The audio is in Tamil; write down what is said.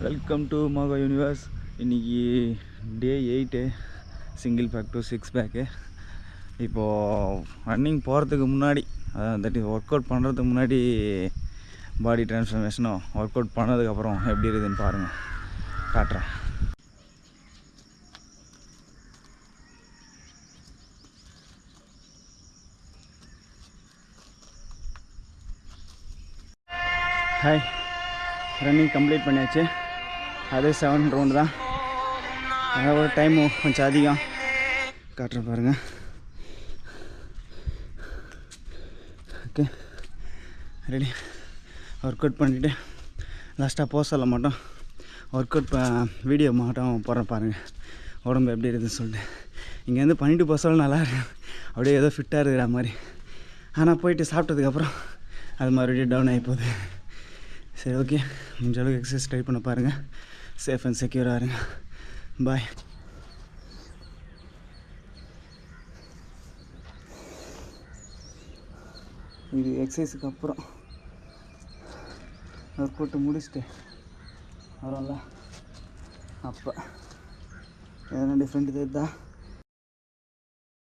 Welcome to Moga universe. இன்றைக்கி டே 8 சிங்கிள் பேக் டு 6 பேக்கு. இப்போது ரன்னிங் போகிறதுக்கு முன்னாடி தட் ஒர்க் அவுட் பண்ணுறதுக்கு முன்னாடி பாடி ட்ரான்ஸ்ஃபர்மேஷனும் ஒர்க் அவுட் பண்ணதுக்கப்புறம் எப்படி இருக்குதுன்னு பாருங்கள், காட்டுறேன். ஹாய், ரன்னிங் கம்ப்ளீட் பண்ணியாச்சு. அதே 7 ரவுண்டு தான். அதோட டைமு கொஞ்சம் அதிகம், காட்டுற பாருங்கள். Okay, ready. ஒர்க் அவுட் பண்ணிவிட்டு லாஸ்ட்டாக போக சொல்ல மாட்டோம், ஒர்க் அவுட் வீடியோ மட்டும் போடுறேன் பாருங்கள், உடம்பு எப்படி இருக்குதுன்னு சொல்லிட்டு. இங்கேருந்து பண்ணிட்டு போக சொல்ல நல்லா இருக்கு, அப்படியே ஏதோ ஃபிட்டாக இருக்கிற மாதிரி. ஆனால் போயிட்டு சாப்பிட்டதுக்கப்புறம் அது மறுபடியும் டவுன் ஆகி போகுது. சரி, ஓகே, முடிஞ்ச அளவுக்கு எக்ஸசைஸ் ட்ரை பண்ண பாருங்கள். சேஃப் அண்ட் செக்யூராக இருங்க. பாய். இது எக்ஸசைஸுக்கு அப்புறம் ஒர்க் அவுட்டு முடிச்சுட்டு வரும்ல, அப்போ எதனா டிஃப்ரெண்ட் தெரியுதா?